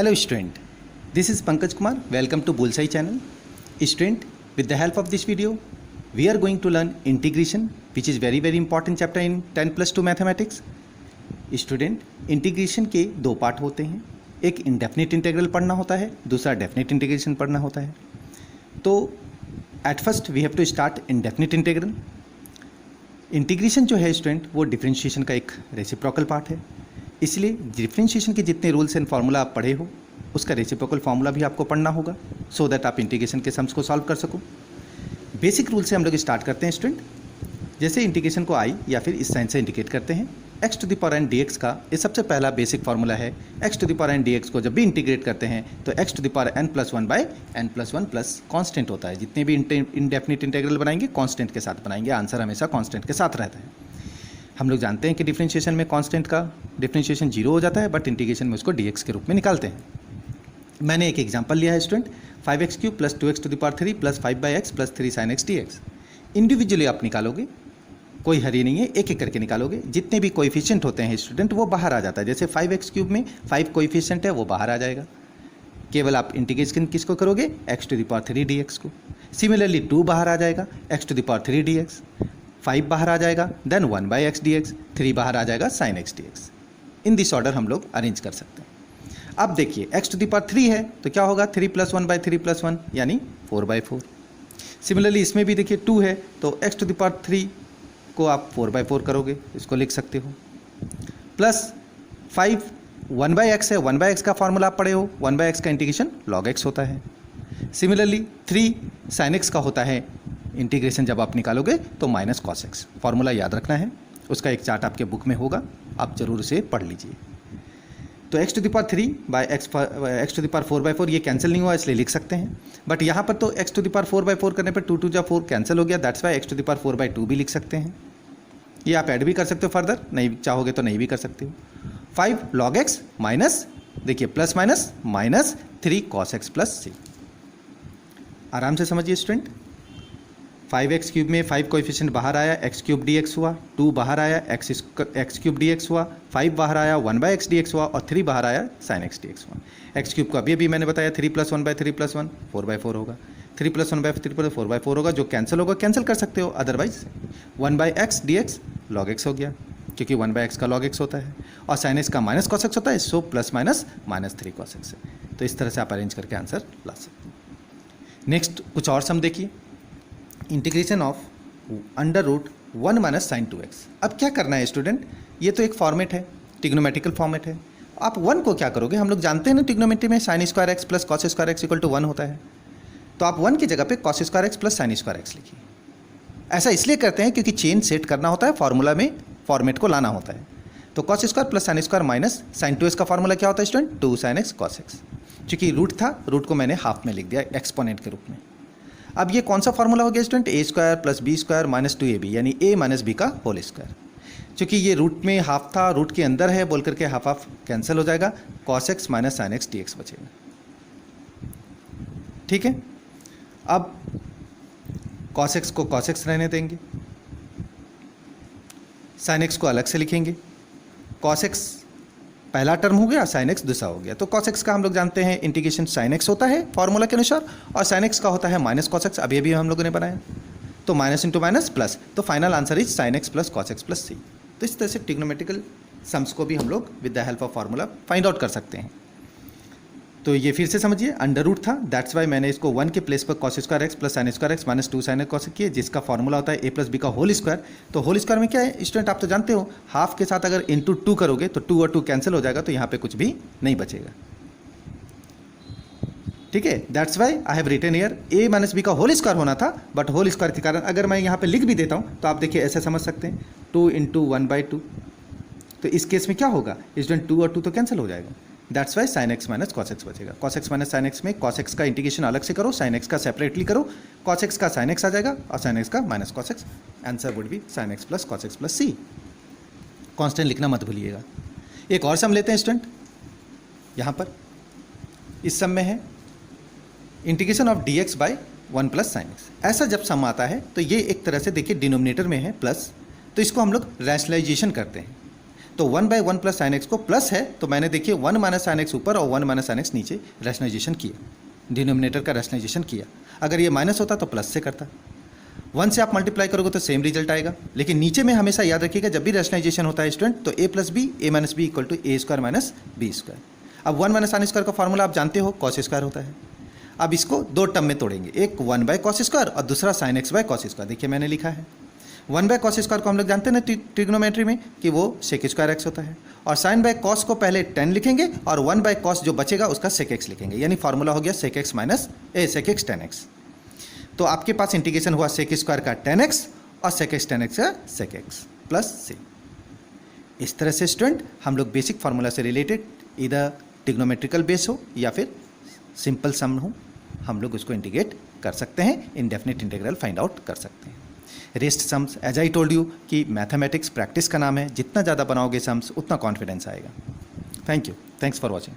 Hello student, this is Pankaj Kumar. Welcome to Bullseye channel. Student, with the help of this video, we are going to learn integration, which is very important chapter in 10+2 mathematics. Student, integration के दो part होते हैं, एक indefinite integral पढ़ना होता है, दूसरा definite integration पढ़ना होता है. तो at first we have to start indefinite integral. Integration जो है स्टूडेंट वो डिफरेंशिएशन का एक रेसिप्रोकल पार्ट है, इसलिए डिफरेंशिएशन के जितने रूल्स एंड फार्मूला आप पढ़े हो उसका रेसिप्रोकल फार्मूला भी आपको पढ़ना होगा सो दैट आप इंटीग्रेशन के सम्स को सॉल्व कर सको. बेसिक रूल से हम लोग स्टार्ट करते हैं स्टूडेंट. जैसे इंटीग्रेशन को आई या फिर इस साइन से इंडिकेट करते हैं, x to the power n d x का ये सबसे पहला बेसिक फार्मूला है. X to the power n d x को जब भी इंटीग्रेट करते हैं तो x to the power n plus one by n plus one plus constant होता है. जितने भी इंडेफिनिट इंटीग्रल बनाएंगे कॉन्स्टेंट के साथ बनाएंगे, आंसर हमेशा कॉन्स्टेंट के साथ रहता है. हम लोग जानते हैं कि डिफरेंशिएशन में कांस्टेंट का डिफरेंशिएशन जीरो हो जाता है, बट इंटीग्रेशन में उसको dx के रूप में निकालते हैं. मैंने एक एग्जांपल लिया है student, 5x³ plus 2x to the power 3 plus 5/x plus 3 sin x dx. Individually आप निकालोगे, कोई हरी नहीं है, एक एक करके निकालोगे. जितने भी कोएफिशिएंट होते हैं स्टूडेंट वो बाहर आ जाता है. जैसे 5x³ में 5 कोएफिशिएंट है वो बाहर आ जाएगा. केवल आप इंटीग्रेशन किसको करोगे, x to the power 3 dx को. सिमिलरली 2 बाहर आ जाएगा, x to the power 3 dx. 5 बाहर आ जाएगा, देन 1/x dx. 3 बाहर आ जाएगा sin x dx. In this order हम लोग अरेंज कर सकते हैं. अब देखिए x टू द पावर 3 है तो क्या होगा, 3 + 1/3 + 1 यानी 4/4. सिमिलरली इसमें भी देखिए 2 है तो x टू द पावर 3 को आप 4/4 करोगे, इसको लिख सकते हो. प्लस 5 1/x है, 1/x का फॉर्मूला आप पढ़े हो, 1/x का इंटीग्रेशन log x होता है. सिमिलरली 3 sin x का होता है, इंटीग्रेशन जब आप निकालोगे तो माइनस cos x. फॉर्मूला याद रखना है, उसका एक चार्ट आपके बुक में होगा, आप जरूर उसे पढ़ लीजिए. तो x to the power 3 by x to the power 4/4 ये कैंसिल नहीं हुआ इसलिए लिख सकते हैं. बट यहाँ पर तो x टू द पावर 4/4 करने पर 2 2 जा 4 कैंसिल हो गया, that's why x to the power 4/2 भी लिख सकते हैं. ये आप ऐड भी कर सकते हो फर्दर, नहीं चाहोगे तो नहीं भी कर सकते हो. 5 log x माइनस, देखिए plus minus minus 3 cos x plus c. आराम से समझिए स्टूडेंट. 5x³ में 5 कोएफिशिएंट बाहर आया, x³ dx हुआ. 2 बाहर आया, x³ dx हुआ. 5 बाहर आया, 1/x dx हुआ. और 3 बाहर आया, sin x dx हुआ. x³ को अभी मैंने बताया 3 + 1/3 + 1 4/4 होगा. 3 + 1/3 + 4/4 होगा. जो कैंसिल होगा कैंसिल कर सकते हो, otherwise 1/x dx log x हो गया, क्योंकि 1/x का log x होता है और sin x का माइनस cos x होता है, so plus minus -3 cos x है. तो इस तरह से आप अरेंज करके आंसर ला सकते हो. नेक्स्ट कुछ और सम देखिए. Integration of √1 - sin 2x. अब क्या करना है स्टूडेंट, ये तो एक फॉर्मेट है, ट्रिग्नोमेट्रिकल फॉर्मेट है. आप 1 को क्या करोगे, हम लोग जानते हैं ना ट्रिग्नोमेट्री में sin² x plus cos² x = 1 होता है. तो आप 1 की जगह पे cos² x plus sin² x लिखिए. ऐसा इसलिए करते हैं क्योंकि चेन सेट करना होता है, फार्मूला में फॉर्मेट को लाना होता है. तो cos² plus sin² minus sin 2x का फार्मूला क्या होता है student, 2 sin x cos x. चूँकि रूट था, रूट को मैंने हाफ में लिख दिया एक्सपोनेंट के रूप में. अब ये कौन सा फार्मूला हो गया स्टूडेंट, a² + b² - 2ab यानी a - b का होल स्क्वायर. चूँकि ये रूट में हाफ था, रूट के अंदर है बोल करके हाफ हाफ कैंसिल हो जाएगा, cos x - sin x dx बचेगा. ठीक है. अब cos x को cos x रहने देंगे, sin x को अलग से लिखेंगे. cos x पहला टर्म हो गया, sin x दूसरा हो गया. तो cos x का हम लोग जानते हैं इंटीग्रेशन sin x होता है फॉर्मूला के अनुसार, और sin x का होता है माइनस cos x. अभी हम लोगों ने बनाया, तो माइनस इंटू माइनस प्लस, तो final answer is sin x plus cos x plus c. तो इस तरह से ट्रिग्नोमेट्रिकल सम्स को भी हम लोग with the help of formula find out कर सकते हैं. तो ये फिर से समझिए, अंडर रूट था, दैट्स वाई मैंने इसको 1 के प्लेस पर cos² x plus sin² x minus 2 sin cos x किए, जिसका फॉर्मूला होता है a + b का होल स्क्वायर. तो होल स्क्वायर में क्या है स्टूडेंट, आप तो जानते हो, हाफ के साथ अगर इंटू 2 करोगे तो 2 और 2 कैंसिल हो जाएगा, तो यहाँ पे कुछ भी नहीं बचेगा. ठीक है. That's why I have written here a - b का होल स्क्वायर होना था, बट होल स्क्वायर के कारण अगर मैं यहाँ पे लिख भी देता हूँ तो आप देखिए ऐसे समझ सकते हैं, 2 × 1/2. तो इस केस में क्या होगा स्टूडेंट, 2 और 2 तो कैंसिल हो जाएगा. That's why sin x - cos x बचेगा. cos x - sin x में cos x का इंटीग्रेशन अलग से करो, sin x का सेपरेटली करो. cos x का sin x आ जाएगा और sin x का minus cos x. Answer would be sin x plus cos x plus c. Constant लिखना मत भूलिएगा. एक और सम लेते हैं स्टूडेंट. यहाँ पर इस सम में है integration of dx by 1 + sin x. ऐसा जब सम आता है तो ये एक तरह से देखिए डिनोमिनेटर में है प्लस, तो इसको हम लोग रैशनलाइजेशन करते हैं. तो 1/1 प्लस साइन एक्स को प्लस है, तो मैंने देखिए 1 माइनस साइन एक्स ऊपर और 1 माइनस साइन एक्स नीचे रैशनलाइजेशन किया, डिनोमिनेटर का रैशनलाइजेशन किया। अगर ये माइनस होता तो प्लस से करता। 1 से आप मल्टीप्लाई करोगे तो सेम रिजल्ट आएगा, लेकिन नीचे में हमेशा याद रखिएगा जब भी रैशनलाइजेशन होता है स्टूडेंट तो a plus B, A minus B equal to A square minus B square. अब 1 माइनस साइन स्क्वायर का फॉर्मूला आप जानते हो, कॉस स्क्वायर होता है। अब इसको दो टर्म में तोड़ेंगे, एक 1 बाय कॉस स्क्वायर और दूसरा sine x by cos square. देखिए मैंने लिखा है 1 बाय कॉस स्क्वायर को हम लोग जानते हैं ना ट्रिग्नोमेट्री में कि वो सेक स्क्वायर एक्स होता है, और साइन बाय कॉस को पहले 10 लिखेंगे और 1 बाय कॉस जो बचेगा उसका सेक एक्स लिखेंगे, यानी फॉर्मूला हो गया sec x minus sec x 10x। तो आपके पास इंटीग्रेशन हुआ सेक स्क्वायर का 10x और सेक एक्स 10x का सेक एक्स प्लस से। इस तरह से स्टूडेंट हम लोग बेसिक फार्मूला से रिलेटेड इधर ट्रिग्नोमेट्रिकल बेस हो या फिर सिंपल सम हो, हम लोग उसको इंटीग्रेट कर सकते हैं, इनडेफिनिट इंटीग्रल फाइंड आउट कर सकते हैं। Rest sums as I told you कि मैथमेटिक्स प्रैक्टिस का नाम है, जितना ज़्यादा बनाओगे सम्स उतना कॉन्फिडेंस आएगा। Thank you, thanks for watching.